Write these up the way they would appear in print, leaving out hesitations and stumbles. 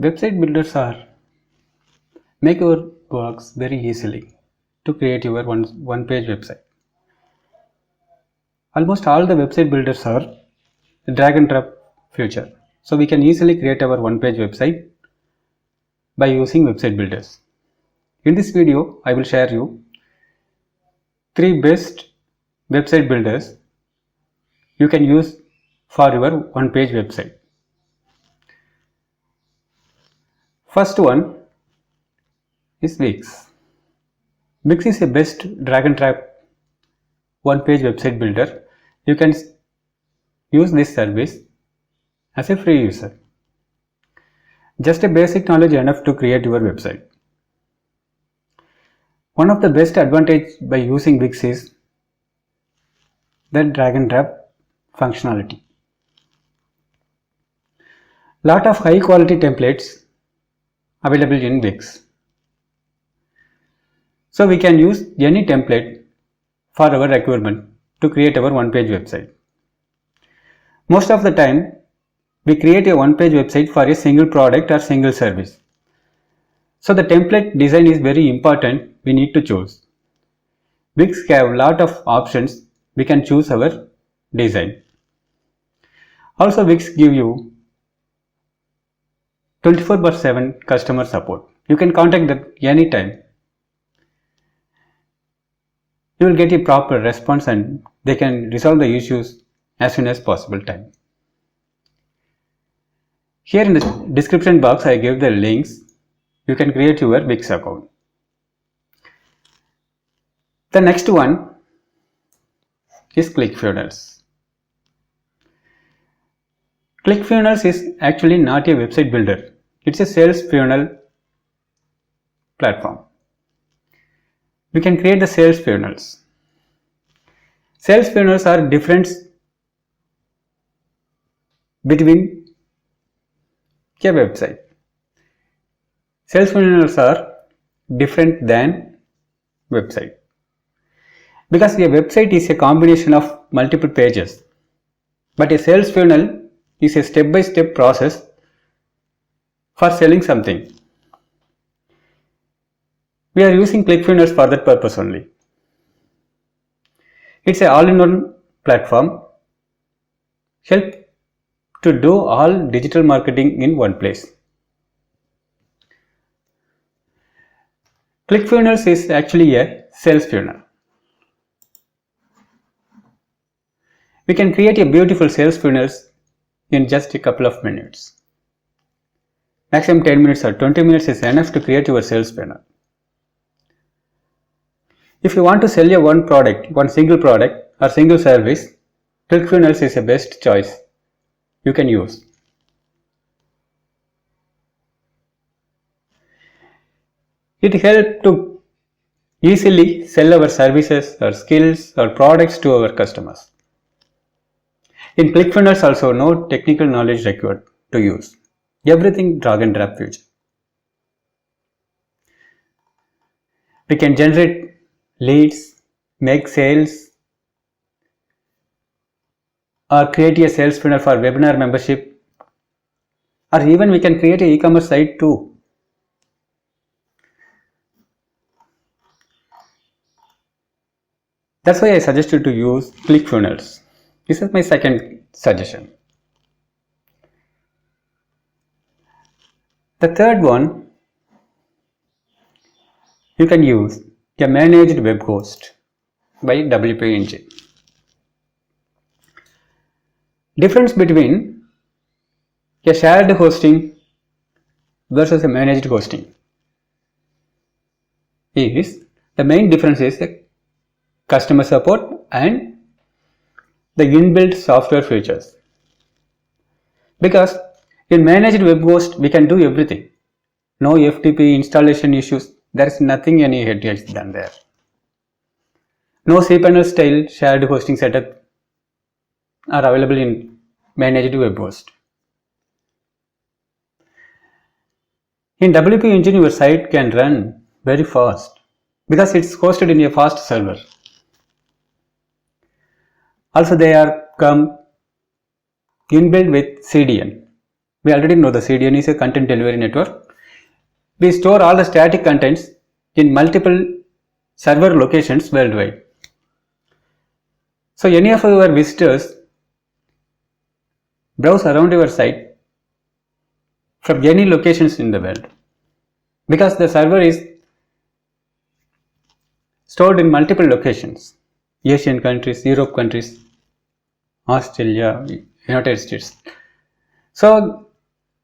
Website builders are make your works very easily to create your one page website. Almost all the website builders are drag and drop feature. So we can easily create our one page website by using website builders. In this video, I will share you 3 best website builders you can use for your one page website. First one is Wix. Wix is a best drag and drop one page website builder. You can use this service as a free user. Just a basic knowledge enough to create your website. One of the best advantage by using Wix is the drag and drop functionality. Lot of high quality templates available in Wix. So we can use any template for our requirement to create our one page website. Most of the time we create a one page website for a single product or single service. So the template design is very important, we need to choose. Wix have lot of options, we can choose our design. Also Wix give you 24/7 customer support. You can contact them anytime. You will get a proper response and they can resolve the issues as soon as possible time. Here in the description box I gave the links. You can create your Wix account. The next one is ClickFunnels. ClickFunnels is actually not a website builder. It's a sales funnel platform. We can create the sales funnels. Sales funnels are different between a website. Sales funnels are different than website because a website is a combination of multiple pages, but a sales funnel is a step-by-step process for selling something. We are using ClickFunnels for that purpose only. It's an all-in-one platform, help to do all digital marketing in one place. ClickFunnels is actually a sales funnel. We can create a beautiful sales funnels in just a couple of minutes. Maximum 10 minutes or 20 minutes is enough to create your sales funnel. If you want to sell one product, one single product or single service, ClickFunnels is the best choice you can use. It helps to easily sell our services or skills or products to our customers. In ClickFunnels also no technical knowledge required to use. Everything drag and drop feature. We can generate leads, make sales, or create a sales funnel for webinar membership, or even we can create an e-commerce site too. That's why I suggested to use ClickFunnels. This is my second suggestion. The third one, you can use a managed web host by WP Engine. Difference between a shared hosting versus a managed hosting is the main difference is the customer support and the inbuilt software features. Because in managed web host we can do everything. No FTP installation issues. There is nothing any headaches done there. No cPanel style shared hosting setup are available in managed web host. In WP Engine your site can run very fast because it's hosted in a fast server. Also they are come inbuilt with CDN. We already know the CDN is a content delivery network. We store all the static contents in multiple server locations worldwide. So any of our visitors browse around your site from any locations in the world, because the server is stored in multiple locations: Asian countries, Europe countries, Australia, United States. So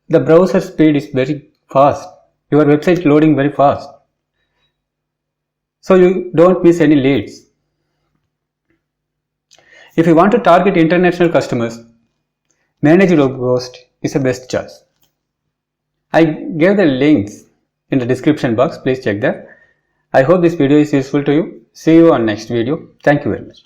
the browser speed is very fast. Your website loading very fast. So you don't miss any leads. If you want to target international customers, Managed Web Host is the best choice. I gave the links in the description box. Please check that. I hope this video is useful to you. See you on next video. Thank you very much.